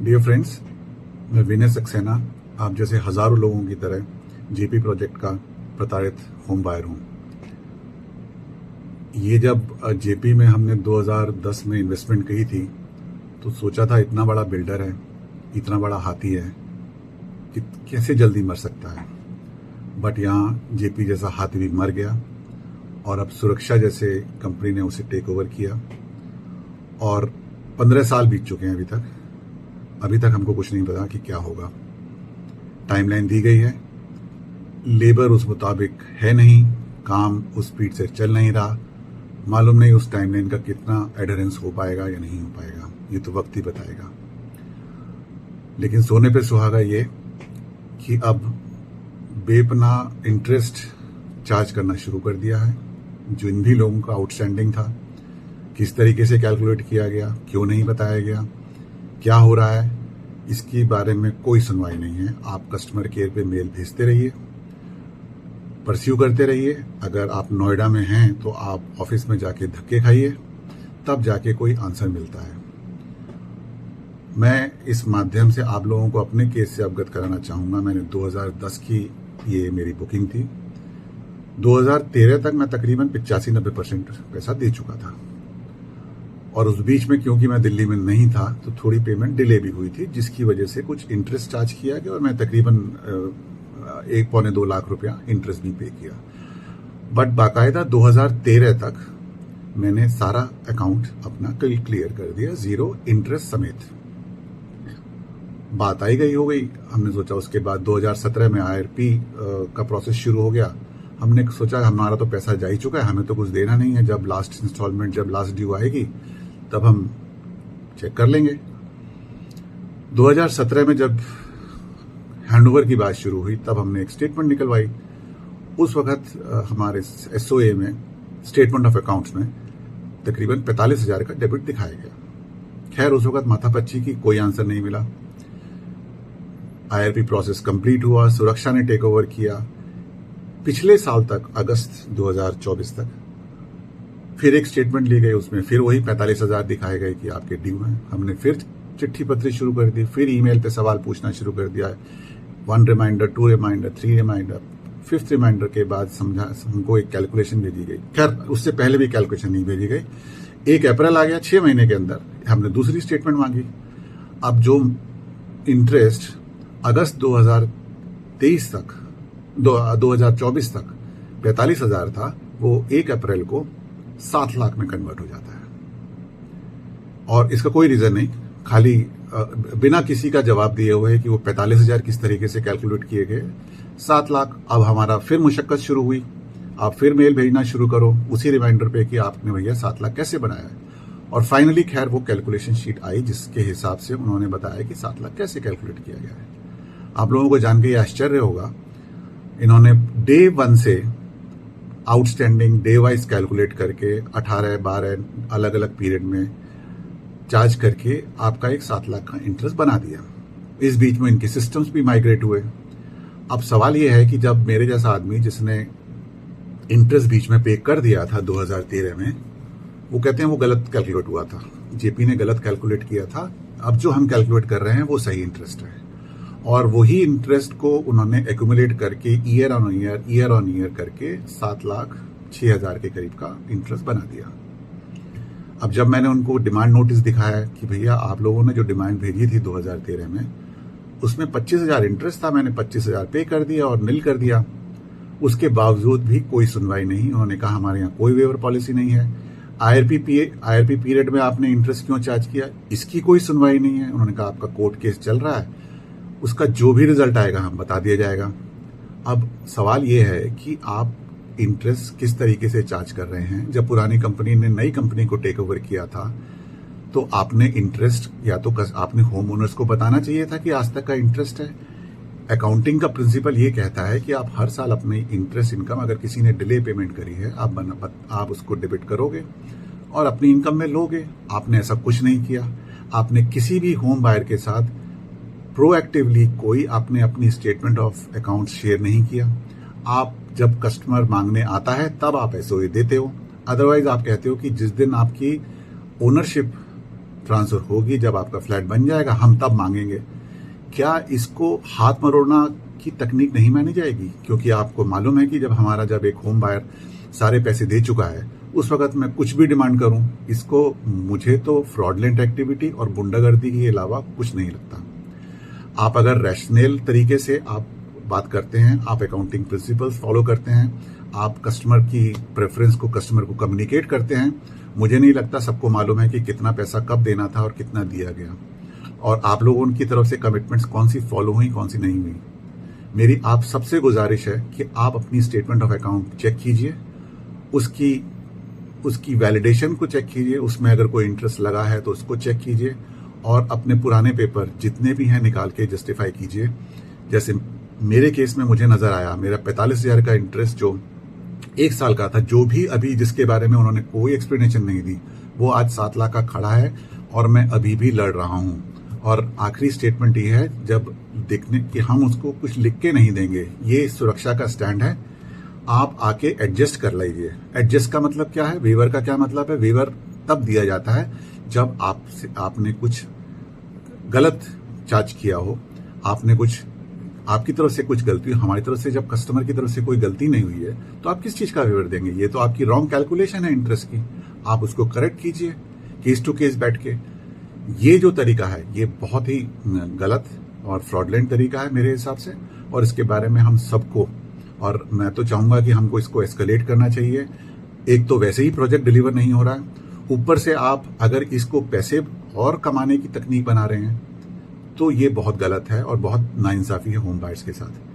Dear friends, मैं विनय सक्सेना आप जैसे हजारों लोगों की तरह जेपी प्रोजेक्ट का प्रताड़ित होम बायर हूं। ये जब जेपी में हमने 2010 में इन्वेस्टमेंट की थी तो सोचा था इतना बड़ा बिल्डर है, इतना बड़ा हाथी है कि कैसे जल्दी मर सकता है। बट यहाँ जेपी जैसा हाथी भी मर गया और अब सुरक्षा जैसे कंपनी ने उसे टेक ओवर किया और 15 साल बीत चुके हैं अभी तक हमको कुछ नहीं पता कि क्या होगा। टाइमलाइन दी गई है, लेबर उस मुताबिक है नहीं, काम उस स्पीड से चल नहीं रहा। मालूम नहीं उस टाइमलाइन का कितना एडहेरेंस हो पाएगा या नहीं हो पाएगा, ये तो वक्त ही बताएगा। लेकिन सोने पे सुहागा ये कि अब बेपना इंटरेस्ट चार्ज करना शुरू कर दिया है। जो इन भी लोगों का आउटस्टैंडिंग था, किस तरीके से कैलकुलेट किया गया, क्यों नहीं बताया गया, क्या हो रहा है, इसके बारे में कोई सुनवाई नहीं है। आप कस्टमर केयर पे मेल भेजते रहिए, परस्यू करते रहिए। अगर आप नोएडा में हैं तो आप ऑफिस में जाके धक्के खाइए, तब जाके कोई आंसर मिलता है। मैं इस माध्यम से आप लोगों को अपने केस से अवगत कराना चाहूंगा। मैंने 2010 की ये मेरी बुकिंग थी। 2013 तक मैं तकरीबन 85-90% पैसा दे चुका था और उस बीच में क्योंकि मैं दिल्ली में नहीं था तो थोड़ी पेमेंट डिले भी हुई थी, जिसकी वजह से कुछ इंटरेस्ट चार्ज किया गया और मैं तकरीबन 1-2 लाख रुपया इंटरेस्ट भी पे किया। बट बाकायदा 2013 तक मैंने सारा अकाउंट अपना क्लियर कर दिया, जीरो इंटरेस्ट समेत। बात आई गई हो गई। हमने सोचा उसके बाद 2017 में आईआरपी का प्रोसेस शुरू हो गया। हमने सोचा हमारा तो पैसा जा ही चुका है, हमें तो कुछ देना नहीं है। जब लास्ट इंस्टॉलमेंट, जब लास्ट ड्यू आएगी तब हम चेक कर लेंगे। 2017 में जब हैंडओवर की बात शुरू हुई तब हमने एक स्टेटमेंट निकलवाई। उस वक्त हमारे एसओए में, स्टेटमेंट ऑफ अकाउंट्स में, तकरीबन 45,000 का डेबिट दिखाया गया। खैर उस वक्त माथापच्ची की, कोई आंसर नहीं मिला। आईआरपी प्रोसेस कंप्लीट हुआ, सुरक्षा ने टेक ओवर किया। पिछले साल तक, अगस्त 2024 तक फिर एक स्टेटमेंट ली गई, उसमें फिर वही 45,000 दिखाए गए कि आपके ड्यू हैं। हमने फिर चिट्ठी पत्री शुरू कर दी, फिर ईमेल पे सवाल पूछना शुरू कर दिया। 1 reminder, 2 reminder, 3 reminder, 5th reminder के बाद हमको एक कैलकुलेशन भेजी गई। खैर उससे पहले भी कैलकुलेशन नहीं भेजी गई। 1 अप्रैल आ गया, 6 महीने के अंदर हमने दूसरी स्टेटमेंट मांगी। अब जो इंटरेस्ट अगस्त 2023 तक, 2024 तक 45,000 था, वो 1 अप्रैल को 7 लाख में कन्वर्ट हो जाता है। और इसका कोई रीजन नहीं, खाली बिना किसी का जवाब दिए हुए है कि वो 45,000 किस तरीके से कैलकुलेट किए गए। 7 लाख। अब हमारा फिर मुशक्कत शुरू हुई। आप फिर मेल भेजना शुरू करो उसी रिमाइंडर पे कि आपने भैया 7 लाख कैसे बनाया है। और फाइनली खैर वो कैलकुलेशन शीट आई जिसके हिसाब से उन्होंने बताया कि 7 लाख कैसे कैलकुलेट किया गया है। आप लोगों को जान के ये आश्चर्य होगा, इन्होंने डे 1 से आउटस्टैंडिंग डे वाइज कैलकुलेट करके 18-12 अलग अलग पीरियड में चार्ज करके आपका एक 7 लाख का इंटरेस्ट बना दिया। इस बीच में इनके सिस्टम्स भी माइग्रेट हुए। अब सवाल यह है कि जब मेरे जैसा आदमी जिसने इंटरेस्ट बीच में पे कर दिया था 2013 में, वो कहते हैं वो गलत कैलकुलेट हुआ था, जेपी ने गलत कैलकुलेट किया था। अब जो हम कैलकुलेट कर रहे हैं वो सही इंटरेस्ट है और वही इंटरेस्ट को उन्होंने एक्यूमुलेट करके ईयर ऑन ईयर करके 7,06,000 के करीब का इंटरेस्ट बना दिया। अब जब मैंने उनको डिमांड नोटिस दिखाया कि भैया आप लोगों ने जो डिमांड भेजी थी 2013 में, उसमें 25,000 इंटरेस्ट था, मैंने 25,000 पे कर दिया और नील कर दिया। उसके बावजूद भी कोई सुनवाई नहीं। उन्होंने कहा हमारे यहाँ कोई वेवर पॉलिसी नहीं है। आईआरपी पीरियड में आपने इंटरेस्ट क्यों चार्ज किया, इसकी कोई सुनवाई नहीं है। उन्होंने कहा आपका कोर्ट केस चल रहा है, उसका जो भी रिजल्ट आएगा हम बता दिया जाएगा। अब सवाल ये है कि आप इंटरेस्ट किस तरीके से चार्ज कर रहे हैं। जब पुरानी कंपनी ने नई कंपनी को टेक ओवर किया था तो आपने इंटरेस्ट या तो आपने होम ओनर्स को बताना चाहिए था कि आज तक का इंटरेस्ट है। अकाउंटिंग का प्रिंसिपल ये कहता है कि आप हर साल अपनी इंटरेस्ट इनकम, अगर किसी ने डिले पेमेंट करी है, आप उसको डेबिट करोगे और अपनी इनकम में लोगे। आपने ऐसा कुछ नहीं किया। आपने किसी भी होम बायर के साथ प्रोएक्टिवली कोई आपने अपनी स्टेटमेंट ऑफ अकाउंट शेयर नहीं किया। आप जब कस्टमर मांगने आता है तब आप एसओए देते हो, अदरवाइज आप कहते हो कि जिस दिन आपकी ओनरशिप ट्रांसफर होगी, जब आपका फ्लैट बन जाएगा हम तब मांगेंगे। क्या इसको हाथ मरोड़ना की तकनीक नहीं मानी जाएगी? क्योंकि आपको मालूम है कि जब एक होम बायर सारे पैसे दे चुका है, उस वक्त मैं कुछ भी डिमांड करूं, इसको मुझे तो फ्रॉडलेंट एक्टिविटी और गुंडागर्दी के अलावा कुछ नहीं लगता। आप अगर रैशनल तरीके से आप बात करते हैं, आप अकाउंटिंग प्रिंसिपल्स फॉलो करते हैं, आप कस्टमर की प्रेफरेंस को कस्टमर को कम्युनिकेट करते हैं, मुझे नहीं लगता सबको मालूम है कि कितना पैसा कब देना था और कितना दिया गया, और आप लोगों की तरफ से कमिटमेंट्स कौन सी फॉलो हुई कौन सी नहीं हुई। मेरी आप सबसे गुजारिश है कि आप अपनी स्टेटमेंट ऑफ अकाउंट चेक कीजिए, उसकी वैलिडेशन को चेक कीजिए, उसमें अगर कोई इंटरेस्ट लगा है तो उसको चेक कीजिए, और अपने पुराने पेपर जितने भी हैं निकाल के जस्टिफाई कीजिए। जैसे मेरे केस में मुझे नजर आया, मेरा 45,000 का इंटरेस्ट जो 1 साल का था, जो भी अभी जिसके बारे में उन्होंने कोई एक्सप्लेनेशन नहीं दी, वो आज 7 लाख का खड़ा है और मैं अभी भी लड़ रहा हूं। और आखिरी स्टेटमेंट ये है, जब देखने कि हम उसको कुछ लिख के नहीं देंगे, ये सुरक्षा का स्टैंड है, आप आके एडजस्ट कर लीजिए। एडजस्ट का मतलब क्या है, वेवर का क्या मतलब है? वेवर तब दिया जाता है जब आपने कुछ गलत चार्ज किया हो, आपकी तरफ से कुछ गलती हो, हमारी तरफ से जब कस्टमर की तरफ से कोई गलती नहीं हुई है, तो आप किस चीज का वेवर देंगे? ये तो आपकी रॉन्ग कैलकुलेशन है इंटरेस्ट की, आप उसको करेक्ट कीजिए केस टू केस बैठ के। ये जो तरीका है ये बहुत ही गलत और फ्रॉडलेंट तरीका है मेरे हिसाब से, और इसके बारे में हम सबको, और मैं तो चाहूंगा कि हमको इसको एस्केलेट करना चाहिए। एक तो वैसे ही प्रोजेक्ट डिलीवर नहीं हो रहा है, ऊपर से आप अगर इसको पैसे और कमाने की तकनीक बना रहे हैं, तो ये बहुत गलत है और बहुत नाइंसाफी है होम बायर्स के साथ।